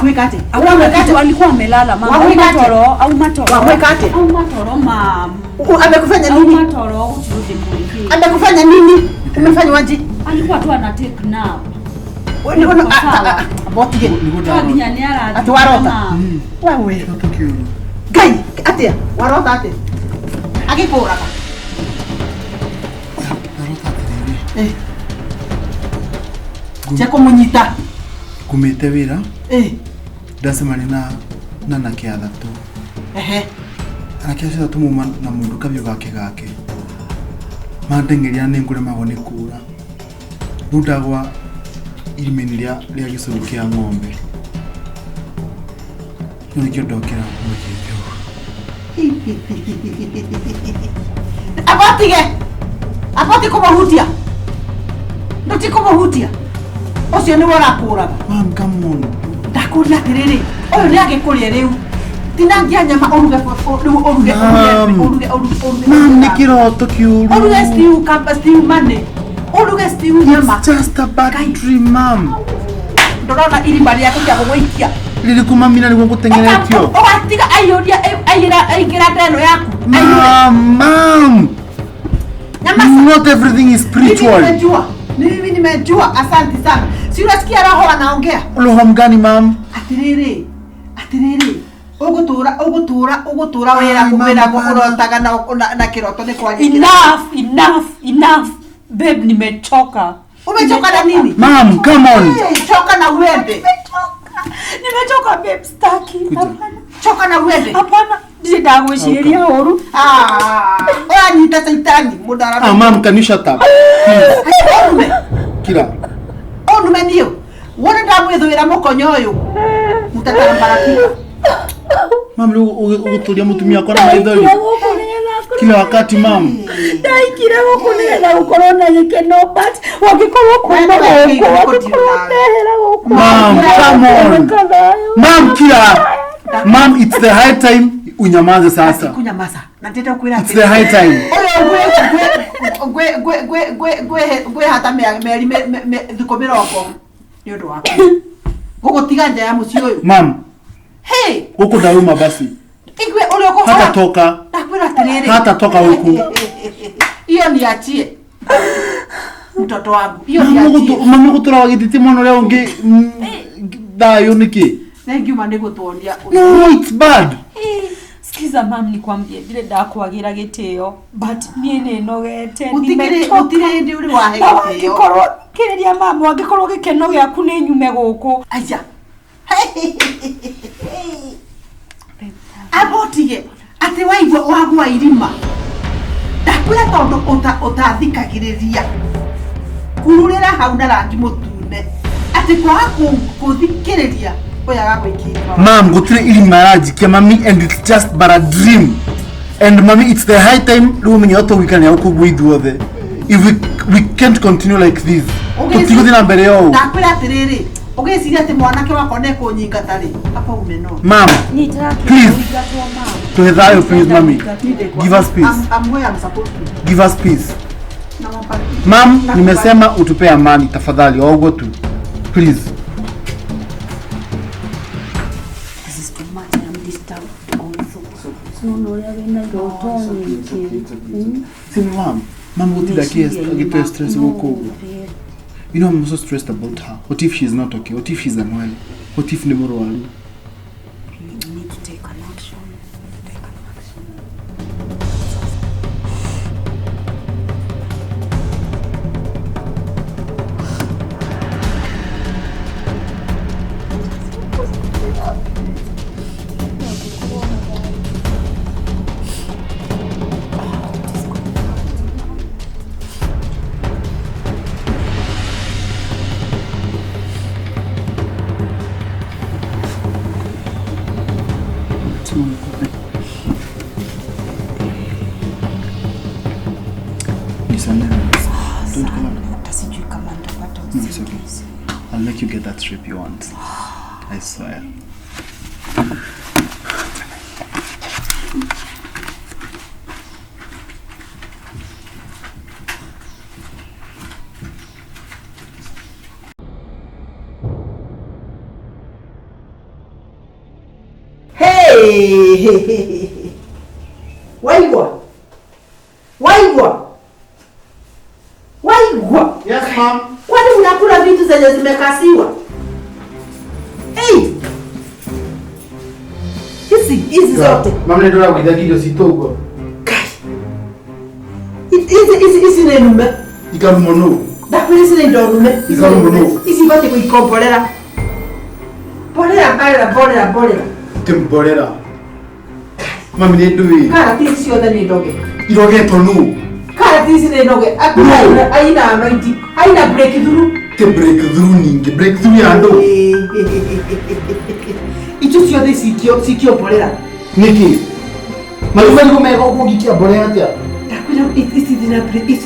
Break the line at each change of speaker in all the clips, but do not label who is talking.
Wamwekate.
Wamwekate walikuwa wamelala mama. Matoro au matoro.
Wamwekate.
Au matoro mama.
Amekufanya nini?
Matoro uturudi mwingine.
Amekufanya nini? Umefanya waje?
Alikuwa tu ana take nap.
Wewe unaona abotige.
Tuginyaniara.
Atuwarota. Wewe. Gai, atia. Warota ate. Akipora ka.
Warota ate.
Cheko munyita.
Kumete wira. Ndacemani na nake athatu. Anake acio athatu muma na mundu kabio gake. Mandengeria ni nguremagwo ni kura. Rudagwa irimeni ria gicuru kia ng'ombe. Nikio ndokera mujibyo.
Abati kumuhutia. Nduti kumuhutia. Ocio ni wora kuraga.
Mam, come on.
Ndakuria atiriri. Oyo ni agikuria riu. Tinangia nyama oruge.
Mam, ni kiroto kiuru.
Oruge stew kamba stew mane. Oruge stew nyama.
It's just a bad dream, mam.
Ndorona irima ria kuja gugwikia.
Lilikuma mina ni ngutengeretio.
Atiga ayodia aigira ndeno yaku.
Mam. Not everything is spiritual.
Mimi nimejua, asante sana. Si unasikia roho anaongea?
Roho mgani mam?
Atiriri. Ugutura wera kumera kurotaga na kiroto ni kwa nini?
Enough. Babe, nimechoka.
Umechoka na nini?
Mam, come on.
Choka na uende.
Nimechoka babe, staki. Hapana.
Choka na uende.
Hapana. Ndagwiciria oru.
Oya nyita saitani mudara.
Mam, can you shut up?
Onume.
Kira.
Onume niyo. Wona ndamwithwira mukonyo uyu. Mutatara barakira.
Mam, uguturia mutumia kwa na maithori. Kila wakati mam.
Ndaikire gukunira gukorona gikeno but wagikorwo kuma guko.
Mam, come on. Mam, Kira. Mam, it's the high time unyamaze sasa.
Kunyamaza. Nateta kuira.
It's the high time.
Gwe hata meri thikomira oko. Ni undu wako. Gugutiga nja ya muci uyu.
Mam.
Hey,
huko dauma basi.
Igwe ule uko
hata toka.
Nakwira tiriri.
Hata toka huko.
Hiyo niachie. Mtoto wangu. Hiyo niachie.
Mama kutura wagititi mono leo ngi dayo niki.
Nengiuma nigutuonia.
No, it's bad.
Sikiza mam, nikwambie ndire ndakwagira gitio but nie ne nogete
utire ndi uri wahe gitio.
Gikorwo kireria mama wangikorwo gikeno giaku ni nyume guku.
Aja. Abotige ati waigwa wagwa irima. Ndakwira tondu utathikagiriria. Kururira hau na rangi mutune. Ati kwa kuthikiriria.
Mom, go to the mommy, and it's just but a dream. And mommy, it's the high time we can if we can't continue like this.
Okay,
Mom, please. Please, mommy. Give us peace. Give us peace. Mom, nimesema utupe amani tafadhali. Au go to. Please. Mom, what did I get stressed about? You know, I'm so stressed about her. What if she's not okay? What if she's unwell? What if never well?
You need to take an action.
I'll make you get that trip you want. I swear.
Waigwa.
Yes, ma'am.
Kwani unakula vitu zenye zimekasiwa? Hizi zote.
Mama ndio anakuita kijo sitogo.
Hizi ni nume.
Ikarumono.
Hizi ni nume.
Ikarumono.
Hizi vote kuikombolera. Bolera.
Tembolera. Mama ni ndui.
Kara tisi yote ni ndoge.
Iroge tonu.
Kara tisi ni ndoge. Haina anointing. Haina breakthrough.
Te breakthrough ninge. Breakthrough ya ndo.
Icho siyote sikio bolera.
Niki. Maluma niko mega kugikia bolera tia.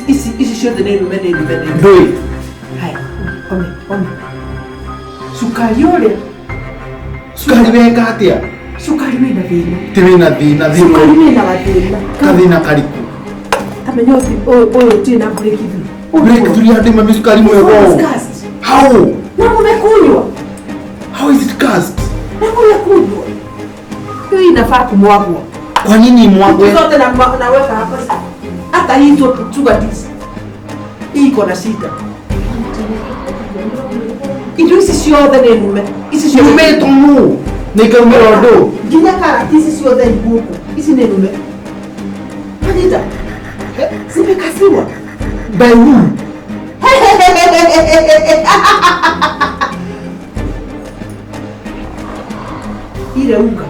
Isi siyote ni nume.
Ndui.
Hai. Ome. Sukari yole.
Sukari weka atia.
Sukari wina thina.
Tivina thina.
Sukari wina thina.
Kathina kariku.
Tamenyothi oyo tina breakthrough.
Breakthrough ya ndima misukari mwego. How?
Na mmekunywa.
How is it cast?
Na mmekunywa. Hiyo inafaa kumwagwa.
Kwa nini mwagwe?
Zote naweka hapa. Hata hii sugar dish. Hii iko na shida. Itu isi siyote ni nume. Isi siyote.
Nume tomu. Nika numero do.
Ginya karati isi siyote ni buku. Isi ni nume. Manita. Zimekasiwa.
By who?
Ile unga.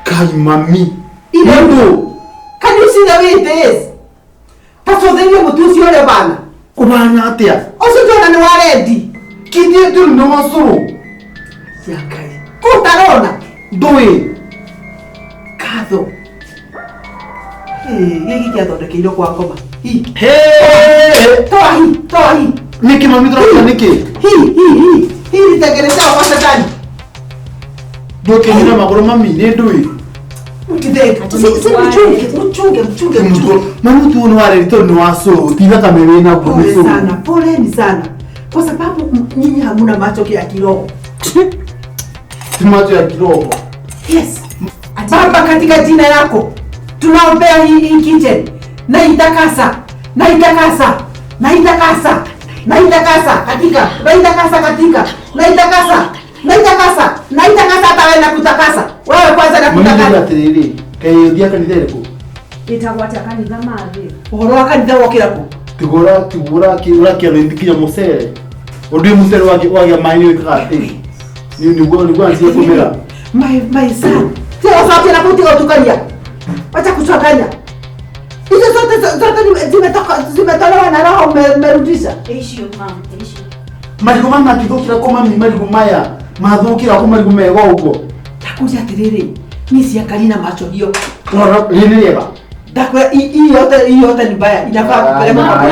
Kai mami.
Ile unga. Can you see the way it is? Paso dele mutusi ole bana.
Kubanya atia.
Osijona ni waredi.
Kiti tu no masoro.
Yakai. Kutarona.
Doe.
Kado. Yegi kiathondekeirwo kwa ngoma. Hii. Toa hii.
Niki mami droga niki.
Hii nitengeneza kwa shetani.
Doke nina magoro mami ne doe.
Mchunge.
Mami tu no wale to no aso. Tina kama na
pole sana. Poleni sana. Kwa sababu nyinyi hamuna macho ya kiroho.
Macho ya kiroho.
Yes. Baba, katika jina lako tunaombea hii kitchen na itakasa hata wewe na kutakasa. Wewe kwanza na kutakasa.
Mimi ndio kai dia kanitha iko.
Itagwata kanitha mathi.
Uhoro wa kanitha wokira ku.
Tigora kia lindikia musere. Odui musere wage maini wekati. Ni gwanzi kumera.
My son. Sio sababu na kuti otukania. Acha kuchanganya. Hizo zote zimetolewa na roho merudisha.
Issue mama, issue.
Marigo mama kidokira kwa mami marigo maya. Mathukira kwa marigo mego ugo.
Takuja tiriri. Mimi si akalina macho hiyo.
Ora yini yeba.
Dakwa hii yote ni mbaya. Inafaa kupeleka
kwa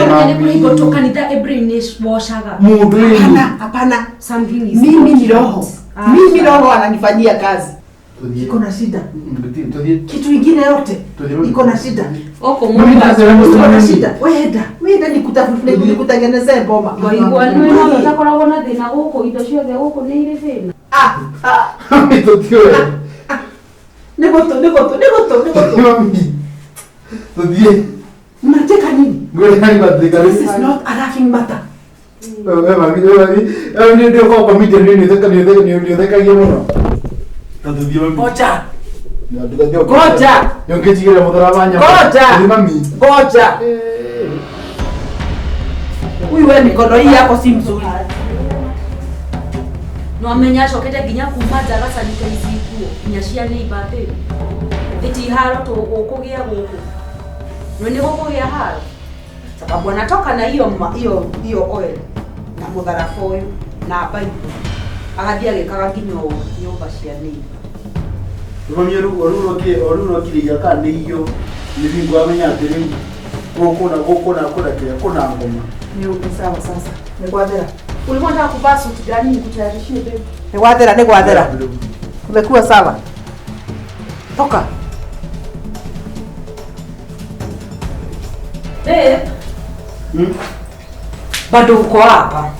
hiyo kutoka kanitha Ebrinis washaga.
Mundu yini.
Hapana.
Something is.
Mimi ni roho. Mimi roho ananifanyia kazi. Iko na shida. Kitu kingine yote iko na shida.
Oko
Mimi
iko na shida. Wewe nikutafute nikutengenezee boma.
Kwa hiyo wewe unataka kuona thina huko indo ciothe huko ni ile thina.
Mito tio.
Negoto.
Mami. Todie.
Mnataka nini?
Ngoja nani badika.
This is not a laughing matter.
Mami ndio kwa media nini ndio gimuno. Todie mami.
Ngoja.
Ngoja. Yongejigira mudharabanya.
Ngoja.
Mami.
Ngoja. Wewe mikono hii yako si mzuri.
No amenya cokete ginya kuma darasa nikaizikuo nyashia ni ibate. Eti haro to ukugia guku. No ni gukugia haro. Sababu anatoka na hiyo oil na mudharafoyo na bai. Agathia gikaga nginyo nyumba cia ni.
Mami oruno kiriya kandi iyo nivingo amenya atiri gukona kuna ngoma.
Ni sawa sasa. Nigwathera.
Ulikuwa unataka kuvaa suti gani nikutayarishie baby?
Nigwathera. Umekuwa sawa. Toka.
Bado uko hapa.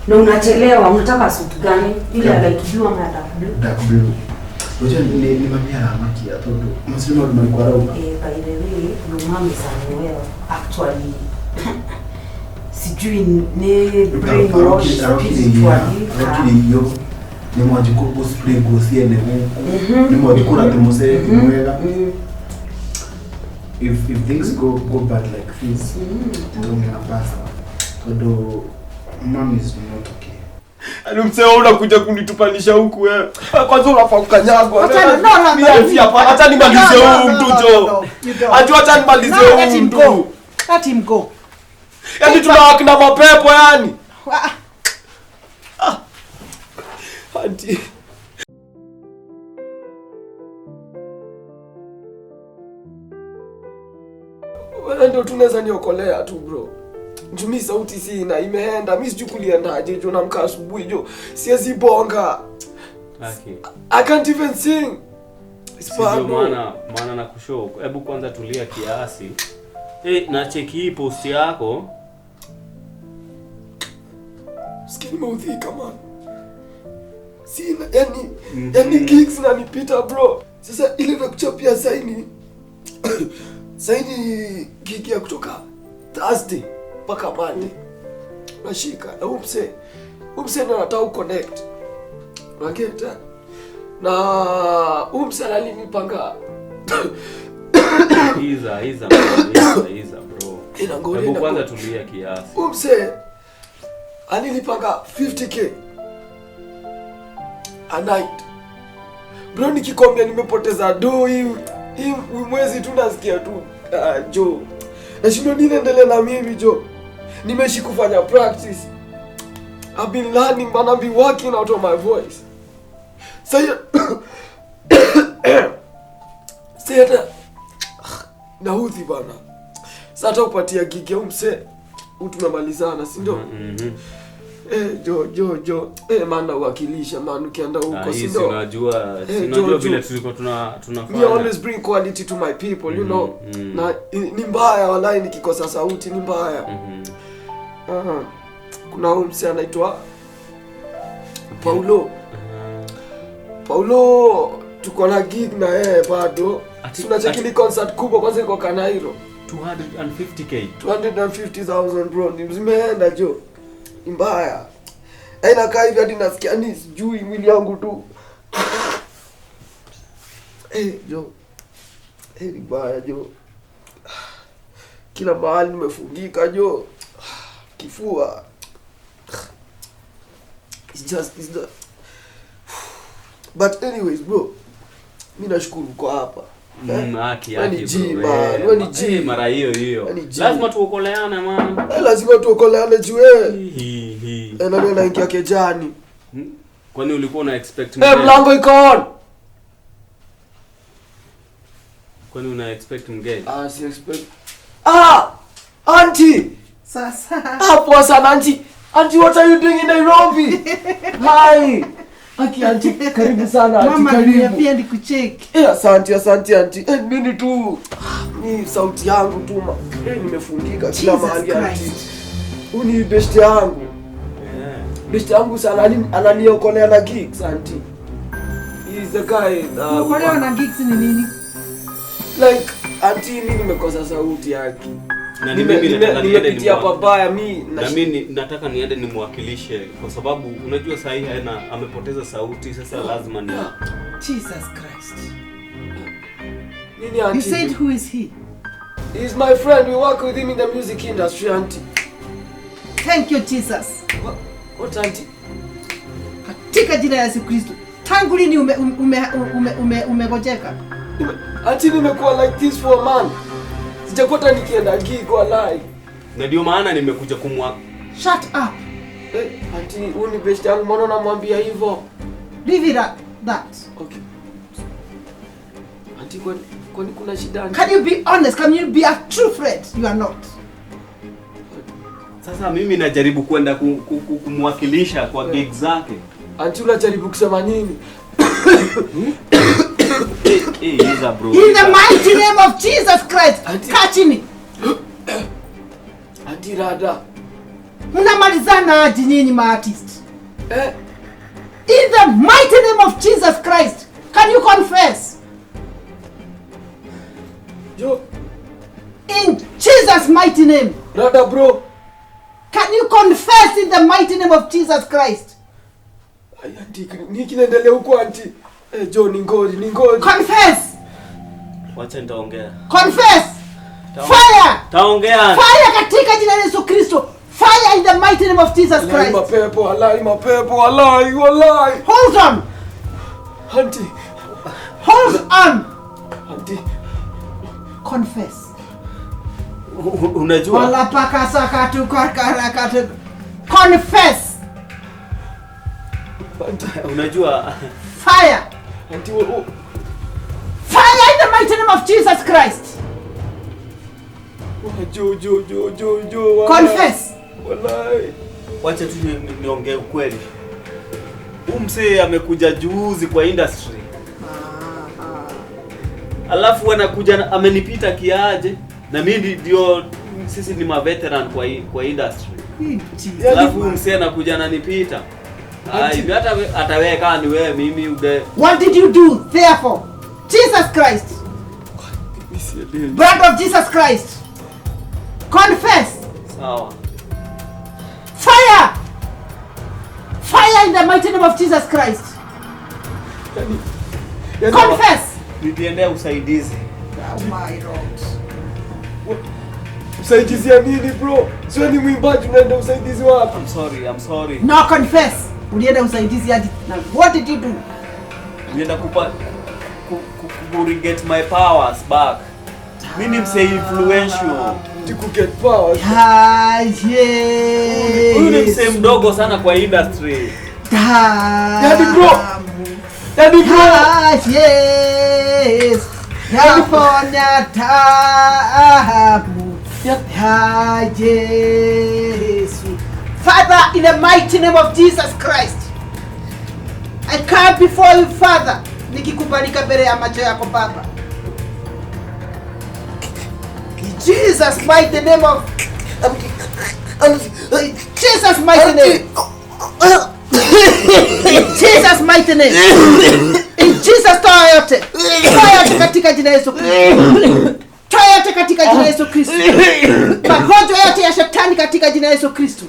Na unachelewa, unataka suti gani? Ile ya light blue ama ya dark blue?
Dark blue. Ngoja ni mamia na maki ya todo. Msema ndo mlikuwa rauka.
By the way, no mami sana well actually. Sijui ni brainwash
spiritually. Yo. Ni mwajiko go spray go siende huko. Ni mwajiko na temose mwega. If things go bad like this, don't get past. Todo mom is not okay.
Ani mseo unakuja kunitupanisha huku wewe. Kwanza unafaa kukanyagwa. Acha nimalize huu mtu jo. Acha nimalize huu mtu.
Let him go.
Yaani tunawakina mapepo yani. Auntie. Wewe ndio tunaweza niokolea tu bro. Jumi sauti sina imeenda. Mimi sijui kuliendaje jo namka asubuhi jo. Siwezi bonga.
Okay.
I can't even sing.
Sio maana na kushow. Hebu kwanza tulia kiasi. Na cheki hii post yako.
Skin mouthika man. Sina yani gigs na nipita bro. Sasa ile nakuchapia saini. Saini gig ya kutoka Thursday mpaka Monday. Nashika na umse ndo nataka connect. Unageta? Na umse alinipanga.
Iza bro. Hebu kwanza tulia kiasi.
Umse alinipanga 50k a night. Bro nikikwambia nimepoteza do hii mwezi tu nasikia tu jo. Nashindwa nini endelea na mimi jo. Nimeshi kufanya practice. I've been learning but I've been working out of my voice. Sasa naudhi bana. Sasa upatia gig ya umse utumemalizana si ndio? Jo. Maana uwakilisha maana ukienda huko si ndio?
Unajua vile tulikuwa tunafanya.
We always bring quality to my people, you know. Na ni mbaya wallahi nikikosa sauti ni mbaya. Kuna umse anaitwa Paulo tuko na gig na yeye bado. Tunacheki concert kubwa kwanza iko Kanairo.
250k.
250,000 bro. Ni zimeenda jo. Mbaya. Aina kaa hivi hadi nasikia ni sijui mwili yangu tu. Jo. Ni mbaya jo. Kila mahali nimefungika jo. Kifua. It's not. But anyways bro. Mimi nashukuru kwa hapa.
Wewe ni mara hiyo. Lazima tuokoleane man.
Lazima tuokoleane juu wewe. Na ndio naingia kejani.
Kwani ulikuwa una expect mgeni?
Mlango iko on.
Kwani una expect mgeni?
Si expect. Auntie.
Sasa.
Hapo sana auntie. Auntie, what are you doing in Nairobi? Hi. Auntie, karibu sana auntie.
Mama niambia nikucheki.
Asante auntie. Mimi tu ni sauti yangu tu nimefungika kila mahali auntie. Uni best yangu. Best yangu sana ananiokolea na gigs auntie. He is the guy.
Ukolea na gigs ni nini?
Like auntie mimi nimekosa sauti yake.
Na mimi nataka niende
pabaya
mimi nataka niende nimwakilishe kwa sababu unajua sasa hii amepoteza sauti sasa lazima ni
Jesus Christ.
Nini auntie?
You said who is he?
He is my friend. We work with him in the music industry auntie.
Thank you Jesus.
What auntie?
Katika jina la Yesu Kristo. Tangu lini umegojeka?
Auntie nimekuwa like this for a month. Sijakuta nikienda gig kwa live.
Na ndio maana nimekuja
Shut up.
Auntie, uni best yangu mbona namwambia hivyo?
Leave it at that.
Okay. Auntie, kwani kuna shida?
Can you be honest? Can you be a true friend? You are not.
Sasa mimi najaribu kwenda kumwakilisha kwa gig zake.
Auntie, unajaribu kusema nini?
Bro.
In the mighty name of Jesus Christ. Catch me.
Auntie Rada.
Mnamalizana aje nyinyi ma artist? In the mighty name of Jesus Christ. Can you confess?
Jo.
In Jesus' mighty name.
Rada bro.
Can you confess in the mighty name of Jesus Christ?
Ay, auntie, nini kinaendelea huko auntie? Jo, ni ngoji.
Confess.
Wacha nitaongea.
Confess. Fire.
Taongea.
Fire katika jina la Yesu Kristo. Fire in the mighty name of Jesus Christ.
Mapepo, alai.
Hold on.
Auntie.
Hold on.
Auntie.
Confess.
Unajua?
Wala paka sakatu kakarakatu. Confess.
Auntie.
Unajua?
Fire.
Auntie,
Fire in the mighty name of Jesus Christ.
Jo.
Confess.
Walai.
Wacha tu niongee ukweli. Huyu msee amekuja juzi kwa industry. Alafu anakuja amenipita kiaje? Na mimi ndio sisi ni veteran kwa industry. Alafu msee anakuja ananipita. Ai, hata ataweka ni wewe mimi ude.
What did you do therefore? Jesus Christ. Blood of Jesus Christ. Confess.
Sawa.
Fire. Fire in the mighty name of Jesus Christ. Confess.
Niliendea usaidizi.
Oh my Lord.
Usaidizi ya nini bro? Sio ni mwimbaji unaenda usaidizi wapi?
I'm sorry.
No, confess. Ulienda usaidizi hadi. Now, what did you do?
Nienda get my powers back. Mimi ni msee influential.
To get powers.
Yes.
Huyu ni msee mdogo sana kwa industry.
Daddy bro.
Yes. Yaponya tabu. Yes. Father, in the mighty name of Jesus Christ, I come before you, Father. Nikikubalika mbele ya macho yako Baba. Jesus mighty name of Jesus mighty name. Jesus mighty name. In Jesus toa yote. Toa yote katika jina la Yesu Kristo. Toa yote katika jina la Yesu Kristo. Magonjwa yote ya shetani katika jina la Yesu Kristo.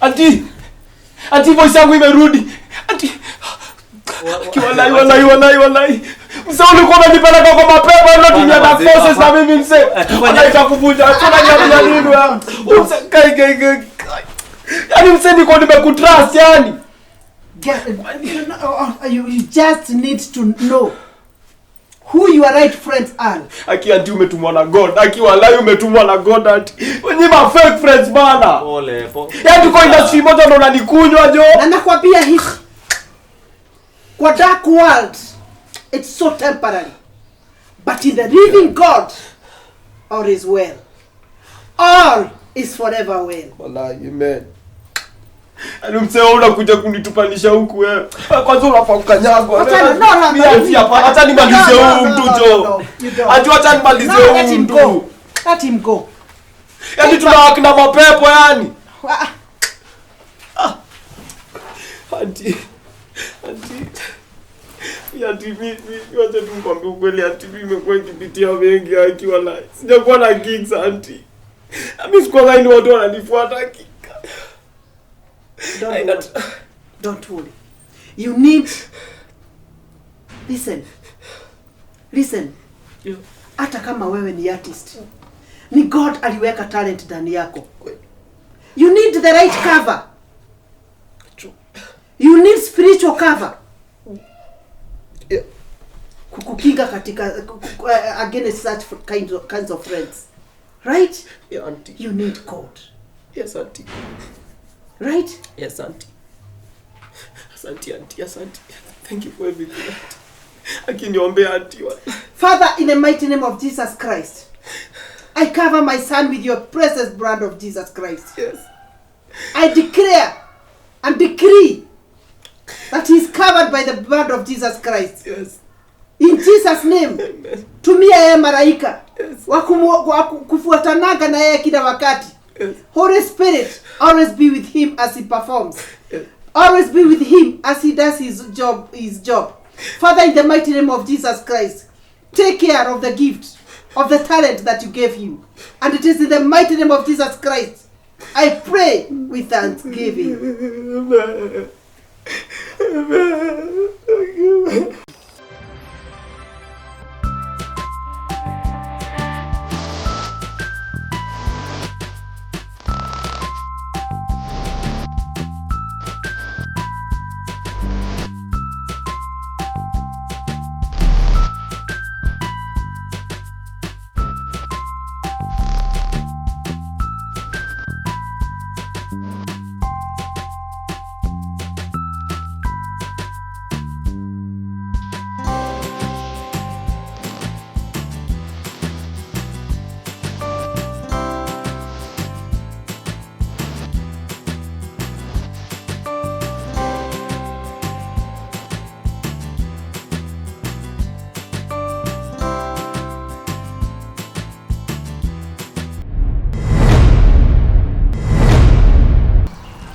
Auntie voice yangu imerudi. Auntie. Walai. Msao ulikuwa unanipeleka kwa mapepo ndio tumia na forces na mimi msee. Anaita kuvunja. Tuna nini wewe? Kai. Yaani msee niko nimekutrust yani.
You just need to know who your right friends are.
Aki auntie umetumwa na God. Aki walai umetumwa na God auntie. Wenye ma fake friends bana.
Pole.
Yaani tuko industry moja ndo unanikunywa jo.
Na nakwambia hivi. Kwa dark world, it's so temporary. But in the living God, all is well. All is forever well.
Walai, amen. Yaani msee unakuja kunitupanisha huku wewe. Kwanza unafaa kukanyagwa. Acha nimalize huu mtu jo. Acha nimalize huu mtu.
Let him go.
Yaani tunawakina mapepo yani. Auntie. Mimi wacha tu nikwambie ukweli auntie, mimi nimekuwa nikipitia mengi akiwa la. Sijakuwa na gigs auntie. Mimi sikuwa ni watu wananifuata hakika.
Don't worry. You need listen. Hata kama wewe ni artist, ni God aliweka talent ndani yako. You need the right cover. You need spiritual cover. Kukukinga katika against such kinds of friends. Right?
Yeah, auntie.
You need God.
Yes, auntie.
Right?
Yes, auntie. Asante. Thank you for everything. Akiniombea auntie.
Father, in the mighty name of Jesus Christ, I cover my son with your precious blood of Jesus Christ.
Yes.
I declare and decree that he is covered by the blood of Jesus Christ.
Yes.
In Jesus name.
Amen.
Tumia yeye malaika.
Yes.
Kufuatanaga na yeye kila wakati.
Yes.
Holy Spirit, always be with him as he performs.
Yes.
Always be with him as he does his job. Father, in the mighty name of Jesus Christ, take care of the gift, of the talent that you gave him. And it is in the mighty name of Jesus Christ I pray with thanksgiving.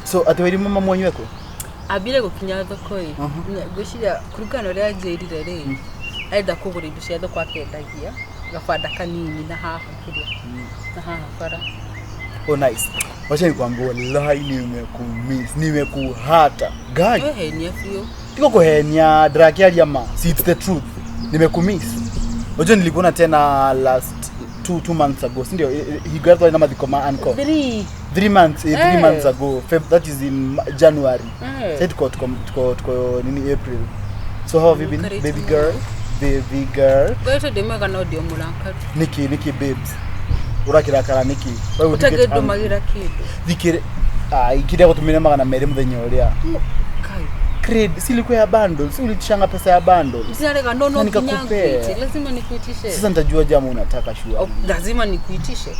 So atwiri mama mwanyu wako
abire gukinya thoko yi gwiciria kurugana ria njirire ri aenda kugura indo cia thoko akendagia gabanda kanini na haha kiria na haha bara.
Oh nice. Wacha nikwambie wallahi nimekuhata guy.
Wewe ni afio
Tiko kuhenya drakiaria ma see it's the truth. Nimekumiss. Wacha nilikuona tena last 2 months ago. Ndio he graduated na madhikoma anko. 3 months 3 months ago. That is in January. Said tuko nini April. So how have you been, baby girl? Baby girl.
Wewe demega na audio mulanka.
Niki babes. Urakira kara niki.
Wewe utagedo magira kido.
Dikire ikide kutumira magana mere muthenyo uria.
Kai.
Cred silikuwa ya bundles, ulichanga pesa ya bundles.
Usiarega no kinyangu. Lazima nikuitishe.
Sasa nitajua jamu unataka shua.
Lazima nikuitishe.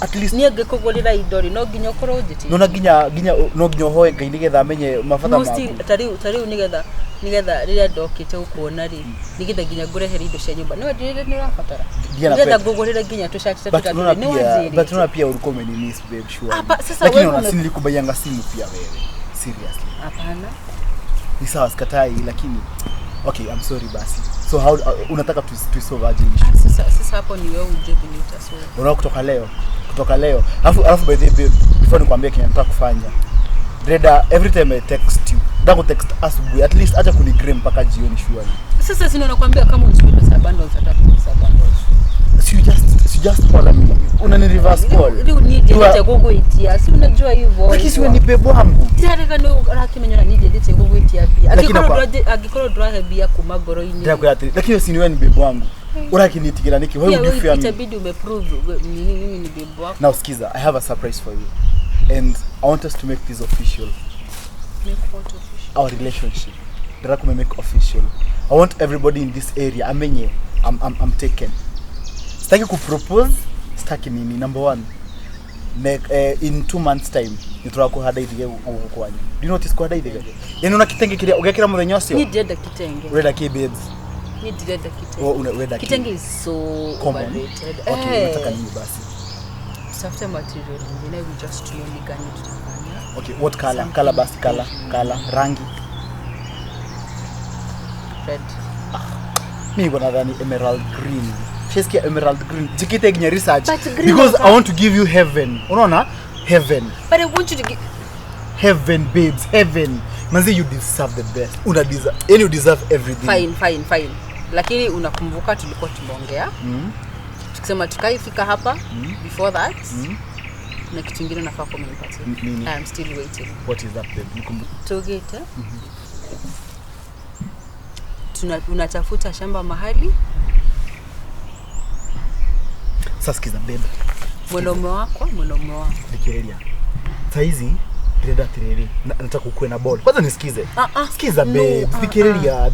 At least
niege kugurira idori no ginya korojeti.
No ginya no ginya hoe ngai nigetha menye mafata maku.
Tariu nigetha rira ndokite ukuona ri nigetha ginya ngurehera indo cia nyumba. No ndirire ni rafatara. Nigetha ngugurira ginya tushakite tukaturi ni waziri.
But tuna pia ulikuwa umeniss babe sure.
Lakini
una nilikubayanga simu pia wewe. Seriously.
Hapana.
Ni sawa sikatai lakini okay I'm sorry basi. So how unataka tu solve aje issue?
Sasa hapo ni wewe uje bilita so.
Unaona kutoka leo. Alafu by the way before nikwambie kile nataka kufanya. Reda every time I text you. Ndio text asubuhi at least acha kunigram mpaka jioni surely.
Sasa sina nakwambia kama unachukua pesa bundles pesa bundles.
You just call me. Unani reverse call.
Ndio ni date kukuitia. Si unajua hivyo.
Lakini si ni bebo wangu.
Tayari kana rakimenya ni date kukuitia pia. Agikoro drahe bia kuma goroini.
Ndio lakini si ni bebo wangu. Urakinitikira niki wewe ujifia mimi.
Itabidi umeprove mimi ni bebo wako.
Now skiza, I have a surprise for you. And I want us to make this official.
Make what official?
Our relationship. Ndara make official. I want everybody in this area amenye I'm taken. Sitaki kupropose, sitaki nini. Number 1. In 2 months time nitwa kuhada ithige ukwani. Do you notice kuhada ithige? Yani una kitenge kile ugekira muthenyo ucio.
Ni deda kitenge.
Ureda ki babes.
Ni deda kitenge.
Oh unaweda ki.
Kitenge is so overrated.
Okay, nataka nini basi?
Soft material. You know we just really gani tutafanya.
Okay, what color? Color basi color rangi.
Red.
Mimi bwana nadhani emerald green. Cheskia emerald green. Jikite ginya research
also.
Because I want to give you heaven. Unaona? Heaven.
But I want you to give
heaven babes, heaven. Manzi you deserve the best. You deserve everything.
Fine. Lakini unakumbuka tulikuwa tumeongea? Tukisema tukaifika hapa before that. Na kitu kingine nafaa kumenipatia. I am still waiting.
What is that babe? Nikumbuka.
Togete. Unatafuta shamba mahali?
Sasa sikiza babe.
Mwanaume wako.
Dikirelia. Saizi Reda tireri. Nataka ukue na ball. Kwanza nisikize. Sikiza babe. Dikirelia.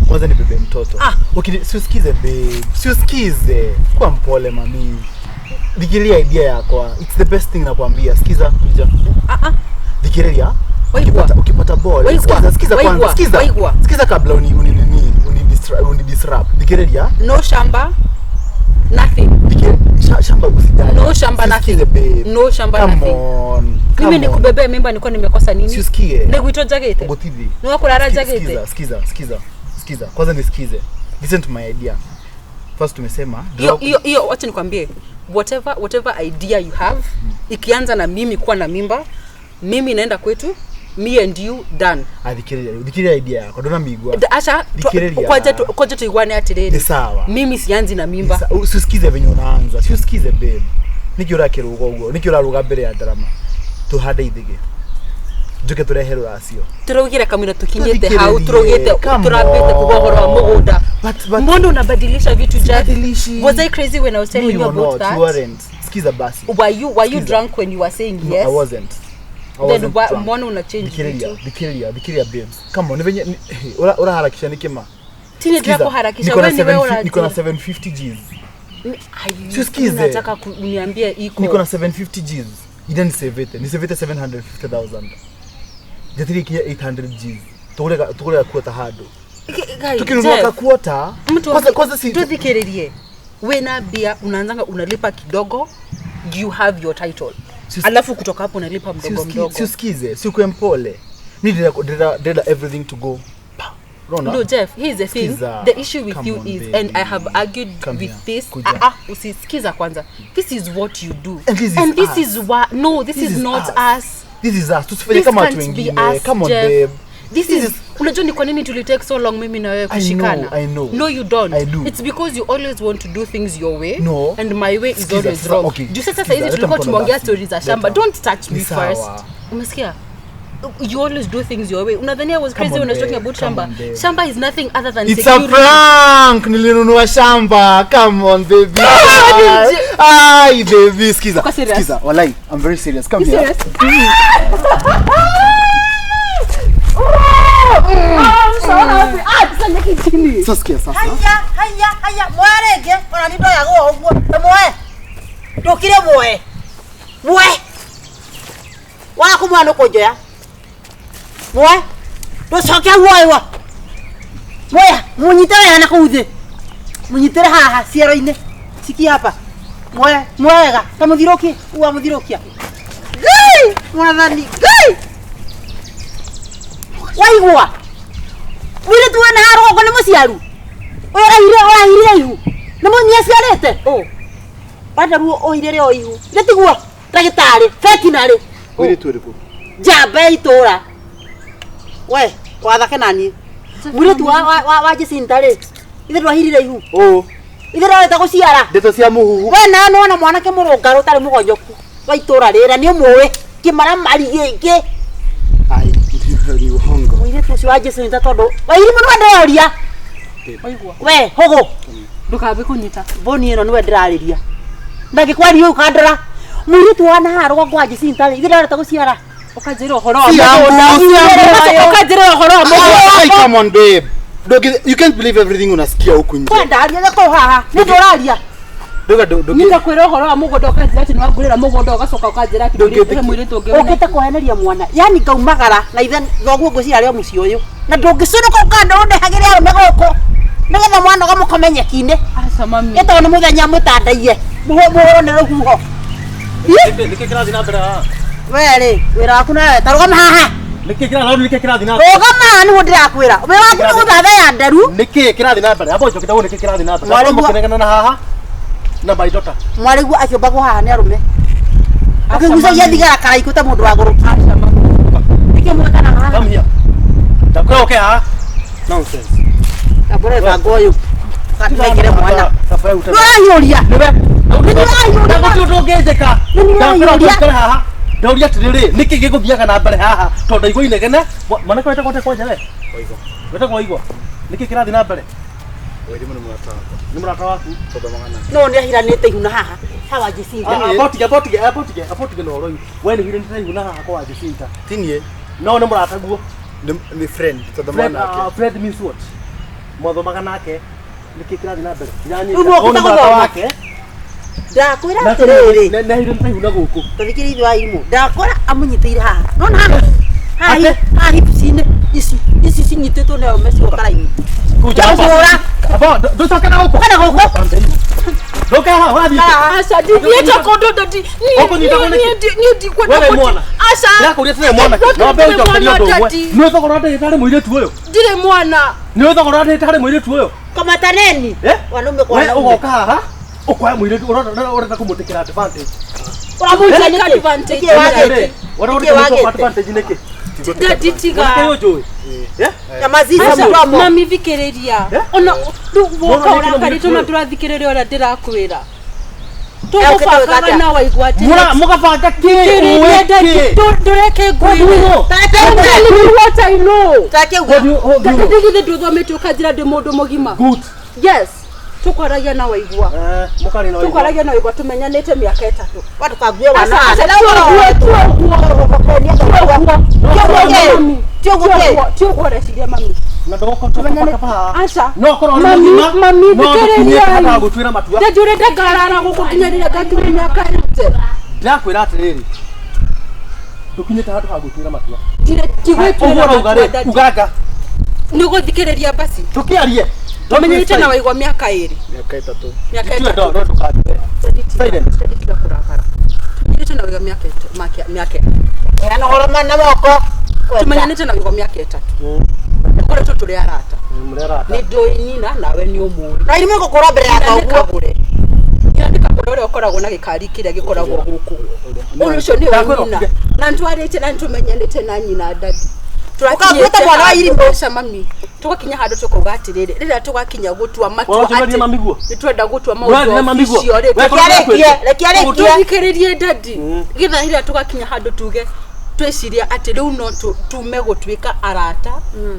Kwanza ni bebe mtoto. Okay, siusikize babe. Siusikize. Kwa mpole mami. Dikirelia idea yako. It's the best thing nakwambia. Sikiza kuja. Dikirelia. Ukipata ball. Sikiza kwanza. Sikiza kabla uni disrupt. Dikirelia.
No shamba. Nothing.
Shamba usijali.
No shamba nothing. No shamba nothing.
Come on.
Mimi nikubebea mimba nilikuwa nimekosa nini?
Siusikie.
Nikuito jagete.
Botivi.
Ni wako lara jagete.
Sikiza. Sikiza. Kwanza nisikize. Listen to my idea. First tumesema
hiyo acha nikwambie. Whatever idea you have, ikianza na mimi kuwa na mimba, mimi naenda kwetu, me and you done.
Dikiria idea yako. Dona migwa.
Acha kwaje tuigwane atireni.
Ni sawa.
Mimi sianzi na mimba.
Usikize venye unaanza. Usikize babe. Nikiura kirugo ugo. Nikiura ruga mbere ya drama. Tuhade ithige. Njuke turehero racio.
Turogire kamwira tukinyete hau turogete turabete kugohora wa mugunda. Mbona unabadilisha vitu jadi? Was I crazy when I was telling you about that?
You weren't. Skiza basi.
Were you drunk when you were saying yes?
No, I wasn't.
Then mbona una change vitu?
Dikiria babes. Come on, venye ora harakisha nikema.
Tini drako harakisha wewe ni wewe
niko na 750 Gs. Siskize.
Nataka kuniambia iko.
Niko na 750 Gs. Ida nisevete 750,000. Jatiri kia 800 Gs. Tukule kuota hado. Tukinunua kuota. Kwanza si
tudhikiririe. Wewe na bia unaanzanga unalipa kidogo, you have your title. Alafu kutoka hapo unalipa mdogo.
Siskize, siku mpole. Need everything to go.
No, Jeff, here's the thing. The issue with you is, baby. And I have argued with this. Usisikiza kwanza. This is what you do.
And this is
what. No, this is not us.
This is us. Tusifanye kama watu wengine. Come on, babe.
This is. Unajua ni kwa nini tulitake so long mimi na wewe kushikana?
I know.
No, you don't.
I do.
It's because you always want to do things your way.
No.
And my way is always wrong.
Okay.
Juu sasa hizi tulikuwa tumeongea stories za shamba. Don't touch me first. Umesikia? You always do things your way. Unadhani I was crazy when I was talking about shamba? Shamba is nothing other than
it's
security.
It's a prank. Nilinunua shamba. Come on, baby. Ay, baby. Skiza. Walai, I'm very serious. Come here.
Serious?
I'm so happy. Sasa kitini.
Sasa sasa.
Haya. Mwarege, unanido yago ogwo. Moe. Dokire moe. Wa kumwana kojoya. Moe. Dosokia woiwa. Moya, munyitare yana kuuze. Munyitare haha ciero-ine. Siki hapa. Moega, tamuthirokie, uwa muthirokia. Gai! Mwathani, gai! Waigua. Wile tuwe na haro kwa muciaru. Oya ihu. Namo nyiaciarete. Oh. Bada ruo oirere o ihu. Ndetigua. Dagitari, veterinary.
Wile tuwe ku.
Jambe itora. We, wathake nani? Mwire tu wa Jisintare. Ithe ndwahirire ihu.
Oh.
Ithe ndwahete guciara.
Ndeto cia muhuhu.
We na nona mwanake murungaru tari mugonyoku. Wa itora rira ni umwe. Kimara mari giki.
Ai, ni uhongo.
Mwire tu cio wa Jisintare tondu. Wa irimu ndwaria. Waigua. We, hogo. Ndukabe kunyita. Boni ino niwe ndirariria. Ndagikwari uyu kandara. Mwire tu wana haro kwa Jisintare. Ithe ndwahete guciara. Ukajira horo. Ukajira horo.
Hey, come on, babe. You can't believe everything unasikia huku nje.
Kwenda aria ko haha. Ni doraria.
Doga.
Nika kwira horo wa mugondo ukajira ati nwagurira mugondo ugacoka ukajira ati ndire mwire tungiona.
Ukete kuheneria mwana. Yani ngaumagara na ithe thoguo ngucira rio muci uyu. Na ndungicuruka ukanda unde hagire arume goko. Nigetha mwana gamukomenye kine.
Aca mami.
Ito ni muthenya mutandaiye. Muhoro ni ruhuho.
Nike kirathi na mbere haha.
Were, wira waku nawe tarugama haha.
Nike kirathi na.
Rugama ni ndirakwira. We waku ni guthatha ya nderu.
Nike kirathi na mbere. Abo njokita nike kirathi na mbere. Abo mukenegana na haha. Na baidota.
Mwarigu akiomba go haha ni arume. Akigucagia thigara karaiku ta mundu wa guru.
Aca mami.
Nike mwekana haha.
Come here. Ndakora okay haha. Nonsense.
Kabore bangoyu. Katigire mwana.
Safari uta.
Wayoria.
Niwe.
Wayoria.
Ndogezeka. Ndakora haha. Ndauria tiriri niki giguthiaga na mbere haha tondu igwa inegene mwana kwete kwa njere oigo wete kwa igwa niki kirathi na mbere wewe ni murata waku tondu magana
no ni ahiranite ihu na haha hawa Jisinta
apotige no roi wewe ni hiranite ihu na haha kwa Jisinta
Tinie.
no ni murata guo
Ni friend tondu mwana yake.
Fred means what motho magana yake niki kirathi na mbere yani
ni murata wake. Ndakwira atiriri
na hiranite ihu na guku
tathikiri ithu aimu ndakora amunyitire haha nona haha haha hipsine isi sinyititwo nayo meci okaraini
kuja hapa abo ndotoka na huko
kana huko
Ndoka haha wathi.
Acha ndiye chokondo dadi. Ni kwa
wewe mwana.
Acha.
Ndako uria tene mwana. Na wabe ujokeria ndo wewe. Niwe thogora ndagitari muiretu uyu.
Ndire mwana.
Niwe thogora ndagitari muiretu uyu.
Kamata neni? Wanaume kwa
wanaume. Wewe ugoka haha. Ukoya muiretu urenda kumutikira advantage.
Uramuja ni advantage.
Uramuja advantage niki.
Dadi tiga.
Yamaziza mutamo.
Mami vikereria. Ona woka ora karito na turathikereria ora ndirakwira. Tugubanga na waigwa ati.
Mugabanga kiki.
Ndureke ngwire. Tell me what I know.
Take ugo.
Ndigithe nduthomete ukajira ndi mundu mugima.
Good.
Yes. Tukwaragia na waigwa.
Mukari na waigwa.
Tukwaragia na waigwa tumenyanite miaka 3.
Watu kague wana.
Tio reciria mami.
Na ndoko tupaka pa.
Acha.
No korwo
mami
ndikereria kana gutwira matua.
Ndajure ndagarara gukukinyarira gakinya miaka 8.
Ndakwira atiriri. Tukinyita handu ha gutwira matua.
Ndire tigwetwira
matua. Ugaga.
Niguthikereria basi.
Tukiarie.
Tumenyite na waigwa miaka 2.
Miaka 3.
Miaka
3. Ndo tukatwe. Silent.
Tumenyite na waigwa miaka.
Yana horoma na moko.
Tumenyanite na waigwa miaka 3. Kore tu tuli arata. Ni ndoinina nawe ni umuri.
Na irimo gukora mbere ya KAGURE.
Yandika kore ore okoragwo na gikari kiria gikoragwo guku. Ucio ni umina. Na ntwarite na ntumenyanite na nyina dadi.
Tukakwita mwana wa irimbo
mami. Tugakinya handu tukuga atiriri. Rira tugakinya gutua matua ati. Nitwenda gutua maundu icio ri.
Rekia.
Tuthikiririe dadi. Githa rira tugakinya handu tuge tweciria ati riu no tume gutwika arata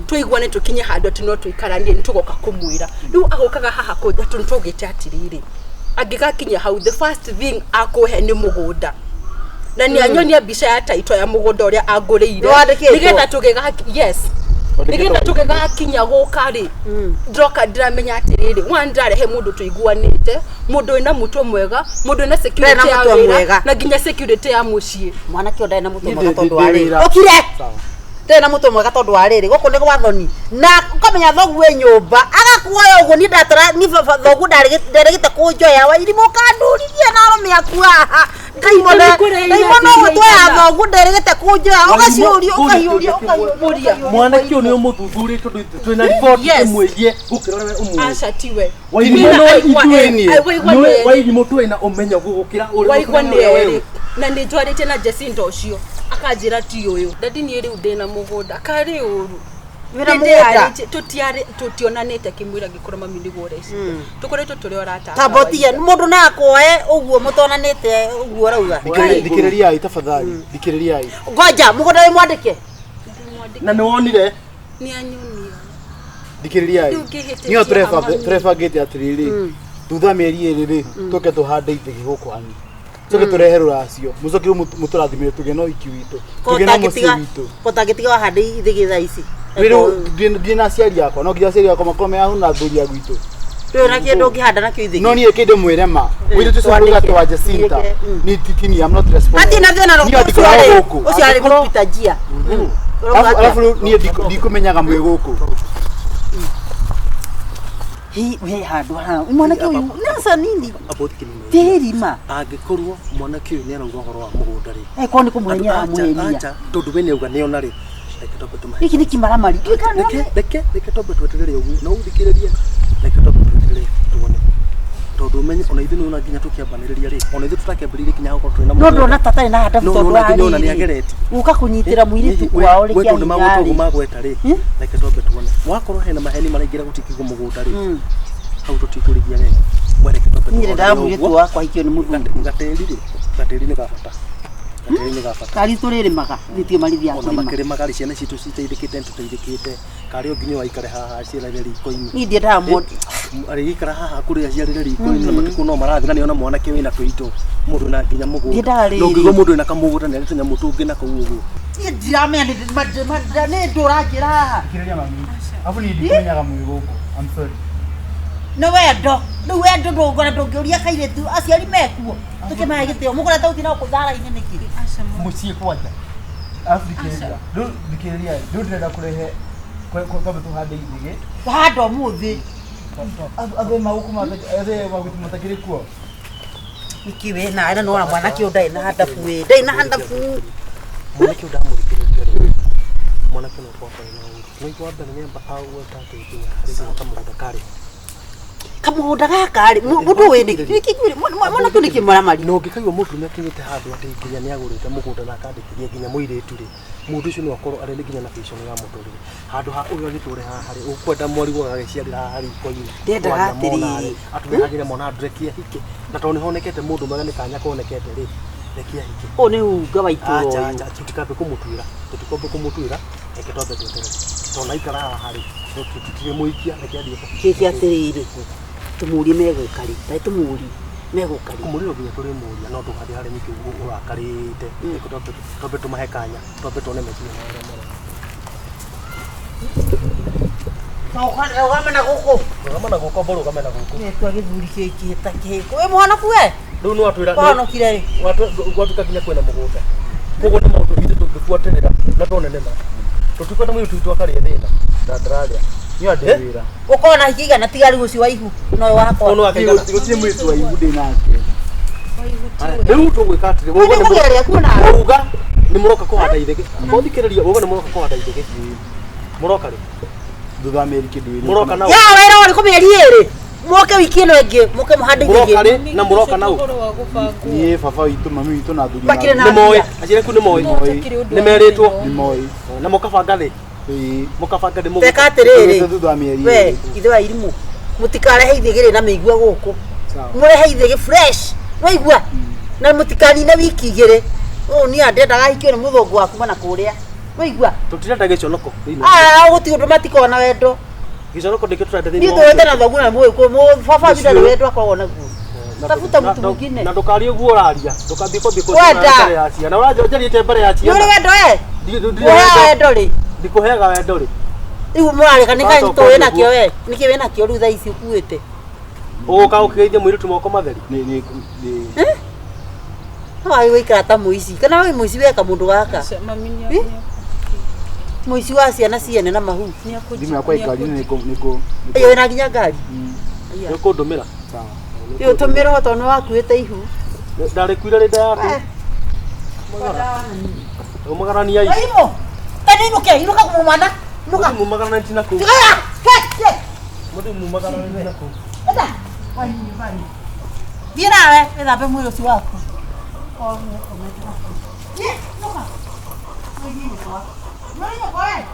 twaigwane tukinye handu ati no twikaranie nitugoka kumwira riu agokaga haha kuja tugite atiriri angigakinya hau the first thing akuhe ni mugunda na ni anyonia bica ya taito ya mugunda uria anguriire nigetha tugega yes nigetha tugega kinya gukari droka ndiramenya atiriri wandarehe mundu tuiguanite mundu ina mutwe mwega mundu ina security ya wira na ginya security ya mucii
mwana kio ndai na mutwe mwega tondu ariri okire tena mutwe mwega tondu ariri guku ni gwathoni na ukamenya thogu we nyumba agakuoya ugu ni ndatara ni thogu ndarigite kunjoya wa irimo kandurithia na arome akua ndaimono gutwaya thogu ndarigite kunjoya ugaciuria ukahiuria
mwana kio ni umuthuthurie tondu twina report imwegie gukira umwe
acha tiwe
waini twina umenya gugukira
waigwa ni eri na ni njwarite na Jacinta ucio akajira ti uyu dadi ni eri udena mugunda kari uru
wira mugunda
tutionanite kimwira gikora mami niguo reci tukoretwo turi orata
tabotia mundu na akoe uguo mutonanite uguo rauga
thikiriria ai tafadhali thikiriria ai
ngoja mugunda we mwandike
na ni wonire
ni anyonia
thikiriria ai niyo trefa gate atiriri thutha mieri iri tuke tuhande ithigi guku ani tuke turehe ruracio mucoki muturathimire tuge no iki witu tuge no muci witu
potagitiga wahande ithigi tha ici
riru ndina ciari yakwa no nginya ciari yakwa makome ahu na thuri ya gwitu
na kindu ngihanda nakio ithigi
no nie kinde mwire ma witu tucoka twa Jacinta ni titini am not responsible
ati na thina ro ucio ari kupita njia
alafu nie ndikumenyaga mwe guku
hi we handu ha mwana kio nasa nini terima
angikorwo mwana kio ni arongo horo wa mugunda ri
ko ni kumwenya mwenya
acha tondu we ni uga ni ona ri
iki ni kimaramari
reke tobe tweterere ugu no uthikiririe reke tobe tweterere tuone tondu menye ona ithu ni ona ginya tukiambaniriria ri ona ithu tutakiambiriria kinya hako twina
no ndona tatari na hata mtoto
ari no ni agereti
uka kunyitira mwiritu kwao ri
tondu magutu magweta ri reke tobe tuone wakorwo hena maheni maraingira gutikigo mugunda ri hau tutikurigia wega wereke tobe
ni nda mwiritu wakwa ikio ni mundu
gateri ni gabata
kari turiri maga nitio marithia
ona makere magari ciana citu citeithikite tuteithikite kari onginyo waikare haha ciira riko-ini
ni ndiendaga mundu
ari ikara haha kuria ciarire riko-ini na matuko no marathi na ni ona mwanake wina tuito mundu na nginya mugunda no ngigo mundu na kamugunda ni tunya mutungi na kugugu
ni ndiramenya ni ni ndurajira
thikiriria mami afu ni ndikumenyaga mwe guku I'm sorry
no wendo ndungora ndungiuria kairetu aciari mekuo tukimahe gitio mugura tauti no kuthara ine niki
mucie kwanja thikiriria ndu ndenda kurehe kwa tuhande ithigi
hando muthi
Ave mauku matakiri kuo.
Ikiwe na ina no mwana kio dai na hadafu we. Dai na hadafu.
Mwana kio damu dikire. Mwana kio no kwa na. Ni kwa bana nyamba au tate ikinya. Ari kama mudakari.
Kama udagakari mundu we ndikikiri mwana kio nikimara mali.
No ngikaigwa mundu mekinyite handu ati ikinya ni agurite mugunda na kandikiria nginya muiretu ri. Mundu ucio no akorwo ari nginya na vision ya muturire. Handu ha uyo giture ha hari ukwenda mwarigo agiciarira hari koini.
Ndenda atiri.
Atumehagire mona ndrekia hike. Na toni honekete mundu magane kanya konekete ri. Rekia hike.
O ni uga waituro.
Acha tutikabe kumutwira. Tutikobe kumutwira. Eke tobe tutere. Tona ikara hari. Tutire muikia rekia dio.
Kiki atiri. Tumuri megukari. Dai tumuri. Megukari.
Kumuri oginya turi muria no tukari hari nyiki urakarite. Eke tobe tumahe kanya. Tobe tone mekine na mara.
Ugamena guku.
Ugamena guku boro ugamena guku.
Ni twagithuri kiki takiko. We mwana kuwe.
Riu no atwira.
Kono kire.
Watu kakinya kwena mugunda. Kogo na maundu bitu tukifuatirira na tone nema. Tutukwenda mwi tuitwa kari thina. Ndandraria. Ni adewira.
Ukona hikiga na tigari ucio wa ihu no wako.
Ono akiga
Gutie mwitu wa ihu dinake.
Riu tugwika atiri.
Woga ni mugeria kuna.
Woga ni muroka kuhanda ithege. Kothikiriria woga ni muroka kuhanda ithege. Muroka ri.
Thutha meri kindu iri.
Muroka nao.
Ya wera wari kumeri iri. Muke wiki ino ingi, muke muhande ingi.
Muroka ri na muroka nao.
Ni baba witu mami witu na thuri.
Bakire na
Ni moi. Ajire ku ni moi. Ni meritwo.
Ni moi.
Na mukabanga thi. Mukabanga thi mugo.
Teka atiriri.
Thutha meri.
We, ithe wa irimu. Mutikare ithigire na migua guku. Murehe ithigi fresh. Waigua. Na mutikani na wiki igire. O ni andenda gahikio ni muthongo waku mana kuria. Waigua.
Tutirenda giconoko.
Guti undu matikona wendo.
Giconoko ndikiturenda
Ni
thini.
twende na thogu na mwe ko baba bila wendo akorwo naguo. Tafuta mtu mwingine.
Na ndukari uguo uraria. Ndukambie kwambie ko.
Wenda.
Na urajojerie mbere ya
Ni
ciana.
uri wendo wendo ri.
Ndikuheaga wendo ri.
Iu mwari kanika nto wena kio we. Niki wena kio ru tha ici ukuite.
Uka ukigeithia mwiri tu moko matheri.
Ni
Ai wikara ta muici. Kana we muici weka mundu gaka. Muici wa ciana ciene na mahu.
Thimũ yakwa ikari niko
Iyo wena nginya ngari.
Yo kundumira.
sawa.
Iyo tumira to no wakuite ihu.
Ndari kuira rinda yaku. Umagarania ii.
Aimo. Tani nuke, iruka kumumana. Nuka.
Mumagarana ntina ku.
Tigaya. Ke.
Mudu mumagarana ntina ku.
Eda. Wai nyumbani. Vira we, eda pe mwili wako. Nuka. Wewe ni kwa. Nani kwa wewe?